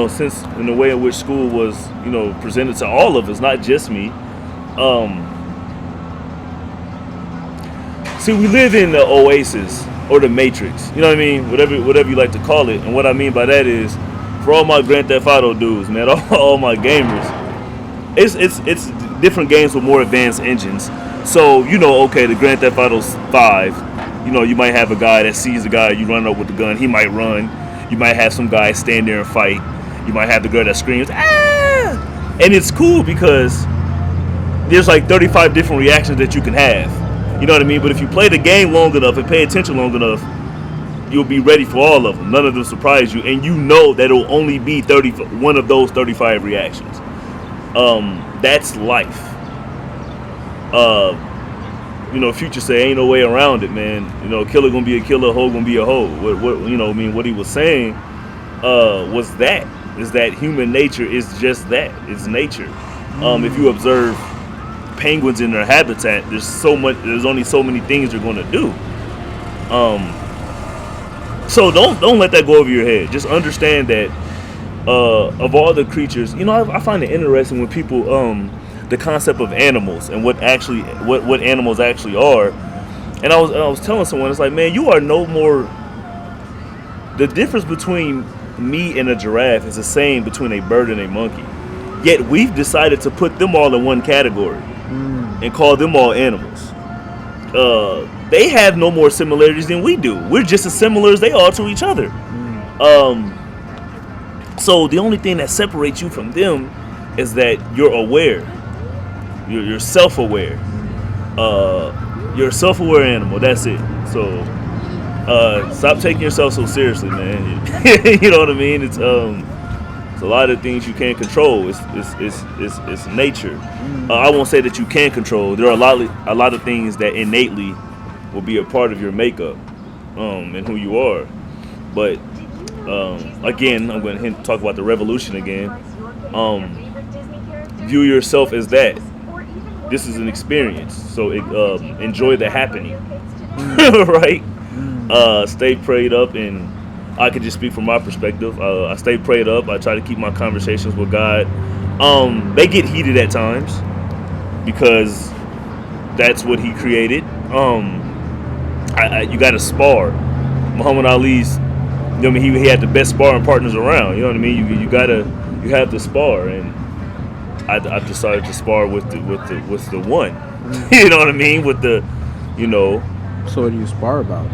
since in the way in which school was, presented to all of us, not just me. Um, See, we live in the oasis or the matrix. You know what I mean? Whatever you like to call it. And what I mean by that is, for all my Grand Theft Auto dudes, man, all my gamers, it's different games with more advanced engines. So okay, the Grand Theft Auto 5, you might have a guy that sees the guy you run up with the gun. He might run. You might have some guy stand there and fight. You might have the girl that screams, ah! And it's cool because there's like 35 different reactions that you can have. You know what I mean? But if you play the game long enough and pay attention long enough, you'll be ready for all of them. None of them surprise you, and you know that it'll only be one of those 35 reactions. That's life. Future say ain't no way around it, man. Killer gonna be a killer, hoe gonna be a hoe. What he was saying was that is that human nature is just that. It's nature. If you observe penguins in their habitat, there's only so many things they're gonna do. So don't let that go over your head. Just understand that of all the creatures, I find it interesting when people the concept of animals and what animals actually are. And I was telling someone, it's like, man, you are no more. The difference between me and a giraffe is the same between a bird and a monkey. Yet we've decided to put them all in one category and call them all animals. They have no more similarities than we do. We're just as similar as they are to each other. So the only thing that separates you from them is that you're aware. You're self-aware. You're a self-aware animal. That's it. So stop taking yourself so seriously, man. You know what I mean? It's a lot of things you can't control. It's nature. I won't say that you can control. There are a lot of things that innately will be a part of your makeup and who you are. But again, I'm going to talk about the revolution again. View yourself as that. This is an experience, so enjoy the happening, right? Stay prayed up, and I can just speak from my perspective. I stay prayed up. I try to keep my conversations with God. They get heated at times because that's what He created. You got to spar. Muhammad Ali's, he had the best sparring partners around. You know what I mean? You have to spar, and I decided to spar with the one. You know what I mean? So what do you spar about?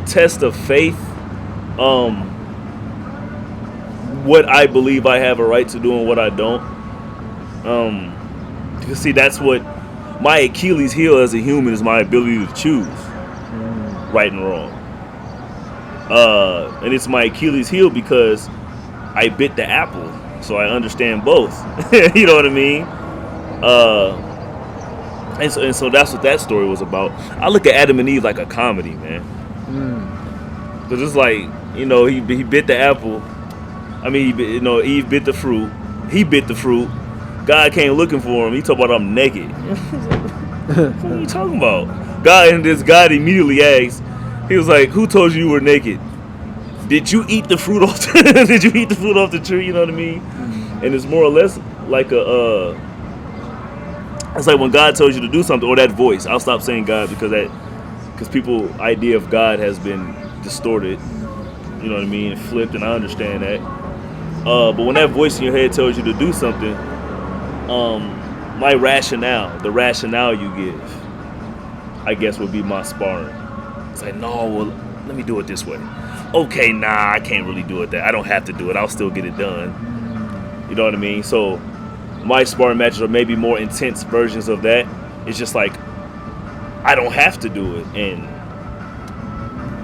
Test of faith. What I believe I have a right to do and what I don't. You see, that's what my Achilles heel as a human is, my ability to choose right and wrong. And it's my Achilles heel because I bit the apple, so I understand both. You know what I mean? And so that's what that story was about. I look at Adam and Eve like a comedy, man. Cause it's like, he bit the apple. I mean, Eve bit the fruit. He bit the fruit. God came looking for him. He talking about I'm naked. What are you talking about? God immediately asked. He was like, "Who told you were naked? Did you eat the fruit off? Did you eat the fruit off the tree?" You know what I mean? And it's more or less like it's like when God tells you to do something, or that voice. I'll stop saying God because people's idea of God has been distorted. You know what I mean? Flipped, and I understand that. But when that voice in your head tells you to do something, the rationale you give, I guess would be my sparring. It's like, no, well, let me do it this way. Okay, nah, I can't really do it that. I don't have to do it. I'll still get it done. You know what I mean? So my sparring matches are maybe more intense versions of that. It's just like, I don't have to do it. And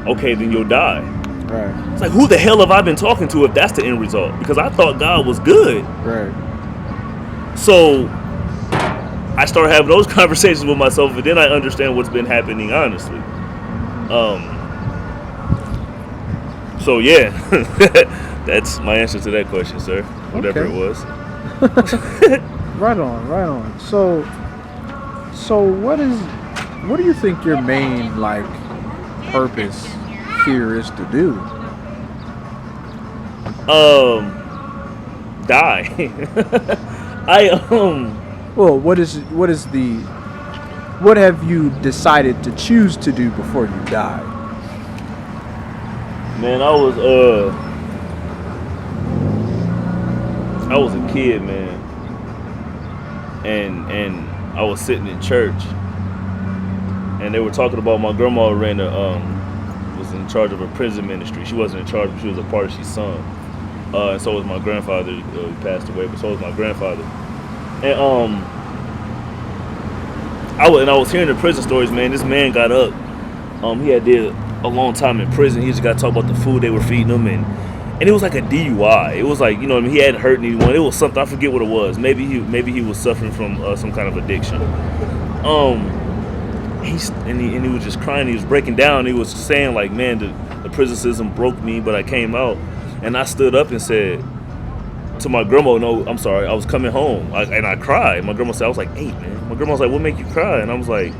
okay, then you'll die. Right. It's like, who the hell have I been talking to if that's the end result? Because I thought God was good. Right. So I start having those conversations with myself, and then I understand what's been happening honestly. So yeah, that's my answer to that question, sir. Whatever it was. Right on. So what do you think your main purpose here is to do? Die. I Well, what have you decided to choose to do before you die? Man, I was a kid, man, and I was sitting in church, and they were talking about my grandma was in charge of a prison ministry. She wasn't in charge, but she was a part. She sung, and so was my grandfather. He passed away, but so was my grandfather. And I was hearing the prison stories, man. This man got up. He had did a long time in prison. He just got to talk about the food they were feeding him, and it was like a DUI. It was like, you know what I mean, he hadn't hurt anyone. It was something, I forget what it was. Maybe he was suffering from some kind of addiction. He was just crying. He was breaking down. He was saying like, man, the prison system broke me, but I came out. And I stood up and said to my grandma, no, I'm sorry, I was coming home. And I cried. My grandma said, I was like 8, man. My grandma was like, what make you cry? And I was like,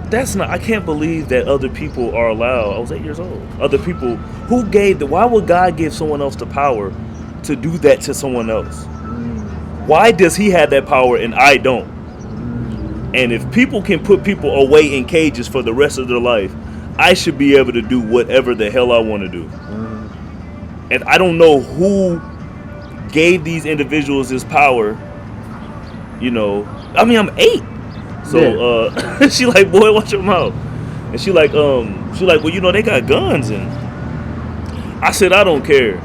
I can't believe that other people are allowed. I was 8 years old. Other people, why would God give someone else the power to do that to someone else? Why does he have that power and I don't? And if people can put people away in cages for the rest of their life, I should be able to do whatever the hell I want to do. And I don't know who gave these individuals this power. You know, I mean, I'm 8. So she like, boy, watch your mouth. And she like, well, you know, they got guns. And I said, I don't care.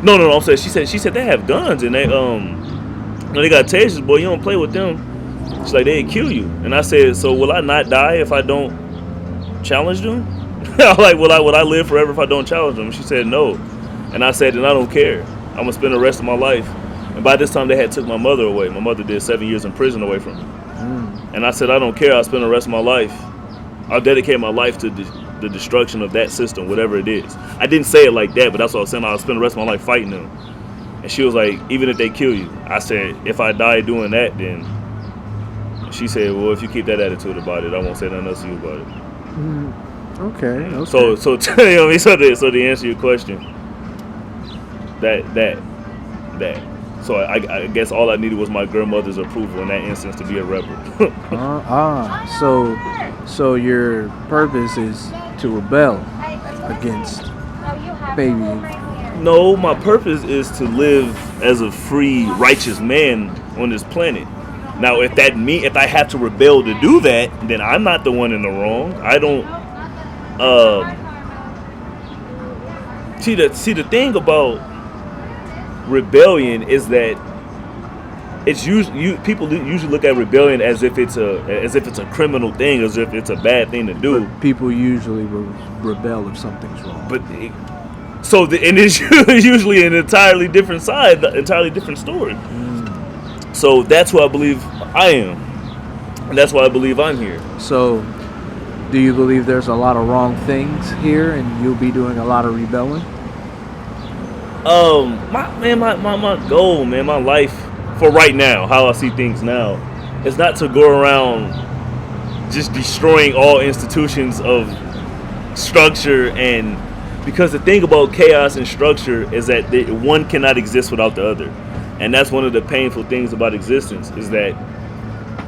No, I'm saying, she said they have guns and they got tasers, boy, you don't play with them. She's like, they'd kill you. And I said, so will I not die if I don't challenge them? I'm like, will I live forever if I don't challenge them? She said, no. And I said, and I don't care. I'm gonna spend the rest of my life. And by this time they had took my mother away. My mother did 7 years in prison away from me. And I said, I don't care. I'll spend the rest of my life. I'll dedicate my life to the destruction of that system, whatever it is. I didn't say it like that, but that's what I was saying. I'll spend the rest of my life fighting them. And she was like, even if they kill you. I said, if I die doing that, then. She said, well, if you keep that attitude about it, I won't say nothing else to you about it. Okay. So you know what I mean? So to answer your question, that. So I guess all I needed was my grandmother's approval in that instance to be a rebel. So your purpose is to rebel against baby. No, my purpose is to live as a free, righteous man on this planet. Now, if I have to rebel to do that, then I'm not the one in the wrong. I don't. See the thing about rebellion is that it's people usually look at rebellion as if it's a criminal thing, as if it's a bad thing to do. But people usually rebel if something's wrong. But it's usually an entirely different side, entirely different story. So that's what I believe I am, and that's why I believe I'm here. So, do you believe there's a lot of wrong things here, and you'll be doing a lot of rebelling? My goal, man, my life for right now, how I see things now, is not to go around just destroying all institutions of structure, and because the thing about chaos and structure is that one cannot exist without the other. And that's one of the painful things about existence is that,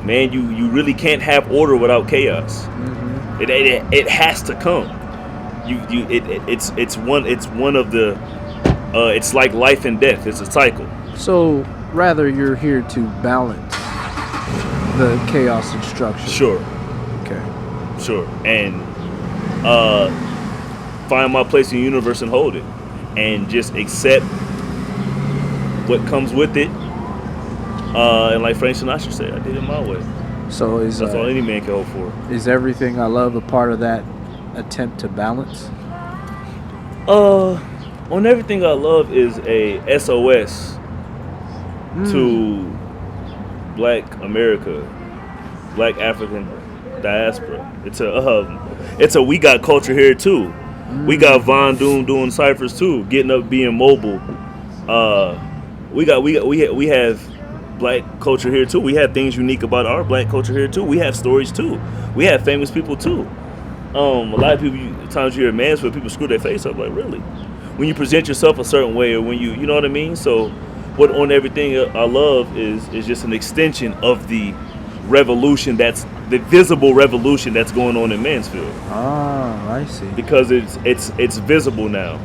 man, you really can't have order without chaos. Mm-hmm. It has to come. It's one of the it's like life and death. It's a cycle. So rather you're here to balance the chaos and structure. Sure. Okay. Sure. And find my place in the universe and hold it, and just accept what comes with it, and like Frank Sinatra said, I did it my way. So that's all any man can hope for. Is everything I love a part of that attempt to balance? On Everything I Love is a SOS to Black America, Black African diaspora. It's a we got culture here too. We got Von Doom doing ciphers too, getting up, being mobile. We have Black culture here too. We have things unique about our Black culture here too. We have stories too. We have famous people too. A lot of people, times you hear Mansfield, people screw their face up. Like, really? When you present yourself a certain way, or when you know what I mean? So, what on everything I love is just an extension of the revolution, that's the visible revolution that's going on in Mansfield. Ah, I see. Because it's visible now.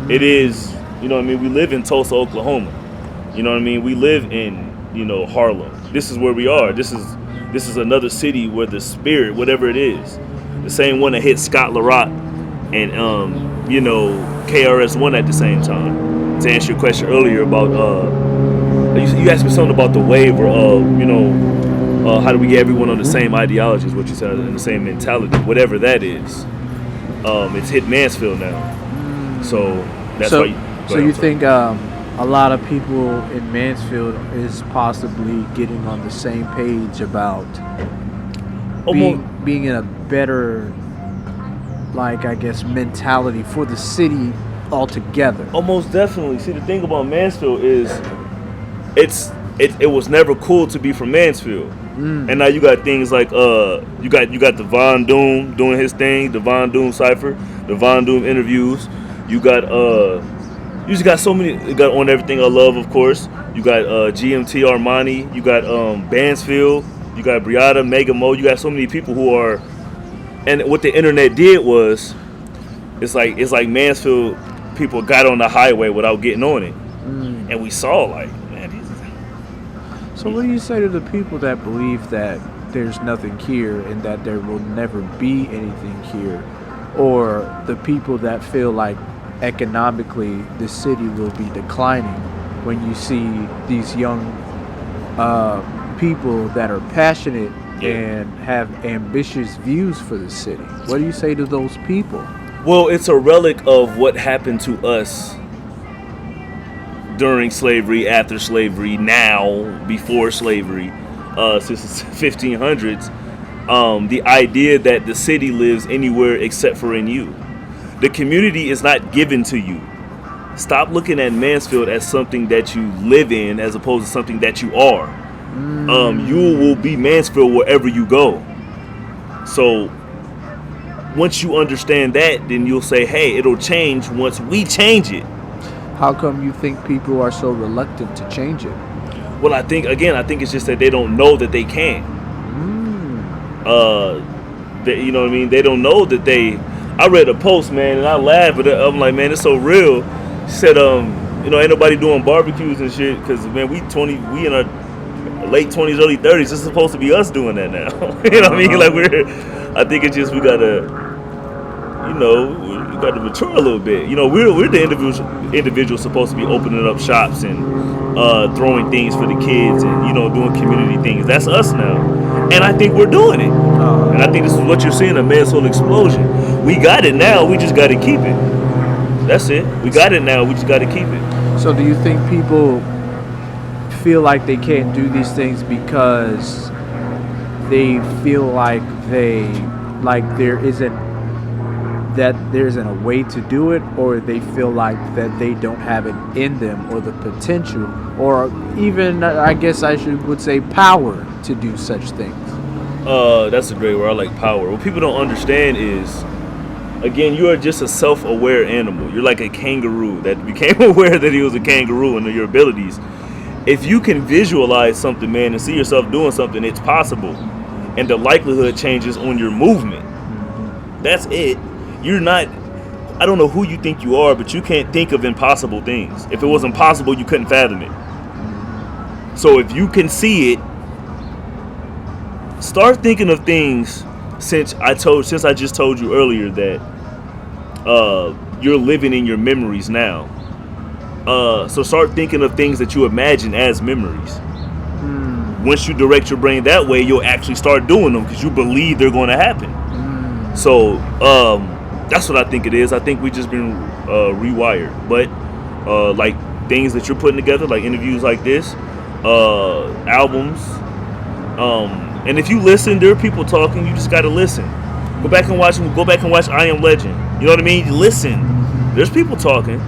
It is, you know what I mean? We live in Tulsa, Oklahoma. You know what I mean? We live in, you know, Harlem. This is where we are. This is another city where the spirit, whatever it is, the same one that hit Scott LaRock and you know, KRS-One at the same time. To answer your question earlier about you asked me something about the wave, or you know, how do we get everyone on the same ideology, is what you said, and the same mentality, whatever that is. It's hit Mansfield now, so that's why. So you think a lot of people in Mansfield is possibly getting on the same page about being in a better, like, I guess, mentality for the city altogether? Almost definitely. See, the thing about Mansfield is it was never cool to be from Mansfield. And now you got things like you got the Von Doom doing his thing, the Von Doom cipher, the Von Doom interviews. You just got so many. You got On Everything I Love, of course. You got GMT Armani. You got Bansfield. You got Briata, Mega Mo. You got so many people who are. And what the internet did was, it's like Mansfield people got on the highway without getting on it, and we saw like, man, So what do you say to the people that believe that there's nothing here and that there will never be anything here, or the people that feel like economically the city will be declining when you see these young people that are passionate and have ambitious views for the city? What do you say to those people? Well, it's a relic of what happened to us during slavery, after slavery, now, before slavery, since the 1500s. The idea that the city lives anywhere except for in you. The community is not given to you. Stop looking at Mansfield as something that you live in as opposed to something that you are. You will be Mansfield wherever you go. So once you understand that, then you'll say, hey, it'll change once we change it. How come you think people are so reluctant to change it? Well, I think it's just that they don't know that they can. You know what I mean? They don't know that they. I read a post, man, and I laughed, but I'm like, man, it's so real. She said, you know, ain't nobody doing barbecues and shit, because, man, we in our late 20s, early 30s. This is supposed to be us doing that now. You know what I mean? Like, I think it's just we gotta, you know, we gotta mature a little bit. You know, we're the individuals supposed to be opening up shops and throwing things for the kids and, you know, doing community things. That's us now, and I think we're doing it. And I think this is what you're seeing, a Mansfield explosion. We got it now. We just got to keep it. That's it. We got it now. We just got to keep it. So do you think people feel like they can't do these things because they feel like there isn't a way to do it, or they feel like that they don't have it in them, or the potential, or even, I guess I would say, power to do such things? That's a great word. I like power. What people don't understand is, again, you are just a self-aware animal. You're like a kangaroo that became aware that he was a kangaroo and your abilities. If you can visualize something, man, and see yourself doing something, it's possible. And the likelihood changes on your movement. That's it. You're not, I don't know who you think you are, but you can't think of impossible things. If it was impossible, you couldn't fathom it. So if you can see it, start thinking of things. Since I just told you earlier that you're living in your memories now. So start thinking of things that you imagine as memories. Once you direct your brain that way, you'll actually start doing them because you believe they're going to happen. So that's what I think it is. I think we just been rewired. But like things that you're putting together, like interviews like this, albums, and if you listen, there are people talking. You just got to listen. Go back and watch I Am Legend. You know what I mean? Listen. There's people talking.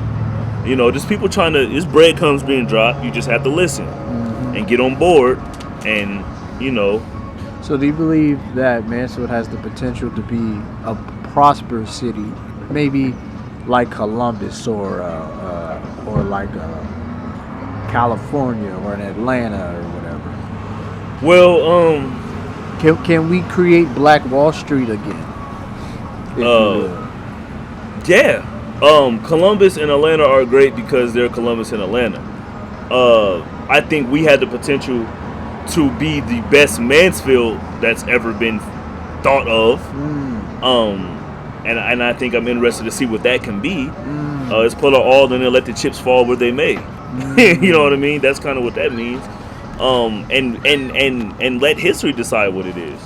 You know, there's people there's breadcrumbs being dropped. You just have to listen and get on board. And, you know. So do you believe that Mansfield has the potential to be a prosperous city, maybe like Columbus or like California or in Atlanta or whatever? Well, Can we create Black Wall Street again? If you will? yeah. Columbus and Atlanta are great because they're Columbus and Atlanta. I think we had the potential to be the best Mansfield that's ever been thought of. And I think I'm interested to see what that can be. Let's put it all in and let the chips fall where they may. You know what I mean? That's kind of what that means. And let history decide what it is.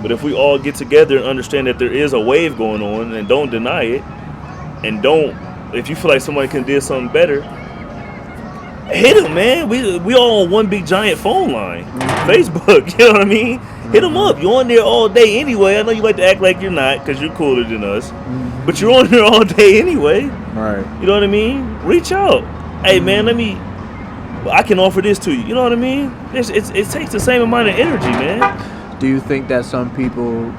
But if we all get together and understand that there is a wave going on and don't deny it, and if you feel like somebody can do something better, hit them, man. We all on one big giant phone line, Facebook. You know what I mean? Hit them up. You're on there all day anyway. I know you like to act like you're not because you're cooler than us, but you're on there all day anyway. Right. You know what I mean? Reach out. Hey, man, I can offer this to you. You know what I mean? It takes the same amount of energy, man. Do you think that some people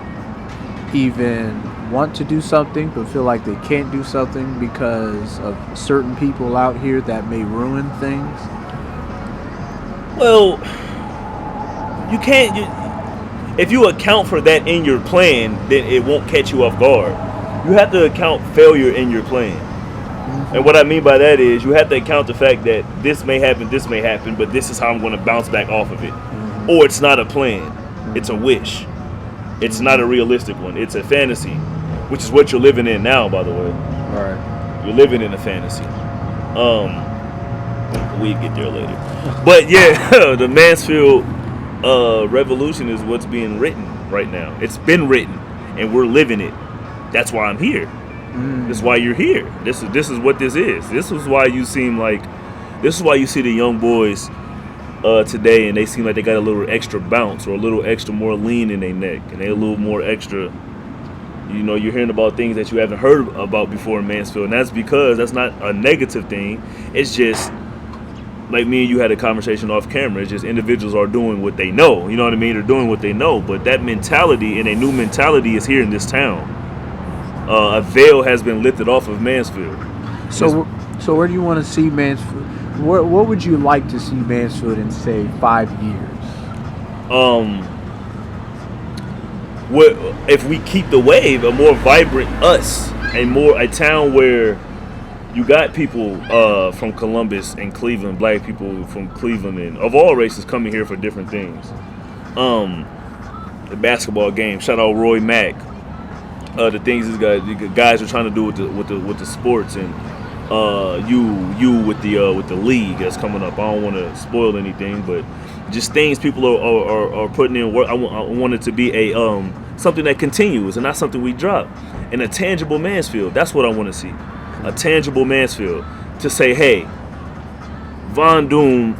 even want to do something but feel like they can't do something because of certain people out here that may ruin things? Well, you can't. If you account for that in your plan, then it won't catch you off guard. You have to account failure in your plan. And what I mean by that is you have to account the fact that this may happen, but this is how I'm going to bounce back off of it. Or it's not a plan. It's a wish. It's not a realistic one. It's a fantasy, which is what you're living in now, by the way. Right. You're living in a fantasy. We get there later. But yeah, the Mansfield revolution is what's being written right now. It's been written, and we're living it. That's why I'm here. This is why you're here. This is what this is. This is why you see the young boys today, and they seem like they got a little extra bounce or a little extra more lean in their neck, and they a little more extra. You know, you're hearing about things that you haven't heard about before in Mansfield, and that's because that's not a negative thing. It's just like me and you had a conversation off camera. It's just individuals are doing what they know. You know what I mean? They're doing what they know, but that mentality and a new mentality is here in this town. A veil has been lifted off of Mansfield. So where do you want to see Mansfield? What would you like to see Mansfield in, say, 5 years? If we keep the wave, a more vibrant us, a town where you got people from Columbus and Cleveland, black people from Cleveland and of all races coming here for different things. The basketball game, shout out Roy Mack. The things the guys are trying to do with the sports, and you with the league that's coming up. I don't want to spoil anything, but just things people are putting in work. I want it to be a something that continues and not something we drop. And a tangible Mansfield. That's what I want to see. A tangible Mansfield to say, hey, Von Doom,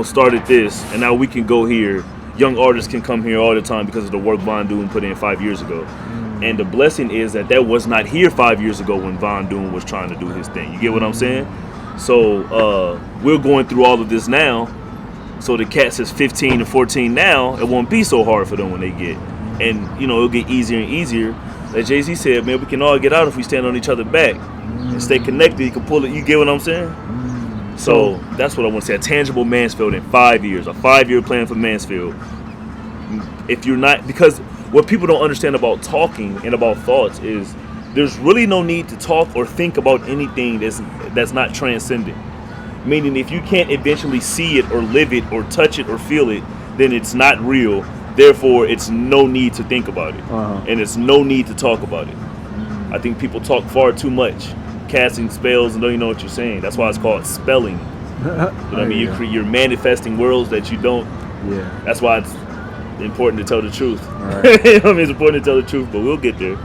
started this, and now we can go here. Young artists can come here all the time because of the work Von Doom put in 5 years ago. And the blessing is that was not here 5 years ago when Von Doom was trying to do his thing. You get what I'm saying? So we're going through all of this now. So the cats is 15 to 14 now. It won't be so hard for them when they get. And, it'll get easier and easier. Like Jay-Z said, man, we can all get out if we stand on each other's back. And stay connected. You can pull it. You get what I'm saying? So that's what I want to say. A tangible Mansfield in 5 years. A 5-year plan for Mansfield. If you're not, because what people don't understand about talking and about thoughts is there's really no need to talk or think about anything that's not transcendent. Meaning if you can't eventually see it or live it or touch it or feel it, then it's not real. Therefore, it's no need to think about it. And it's no need to talk about it. I think people talk far too much, casting spells and don't even know what you're saying. That's why it's called spelling. You know what I mean? You're manifesting worlds that you don't. Yeah. That's why it's important to tell the truth. Right. It's important to tell the truth, but we'll get there.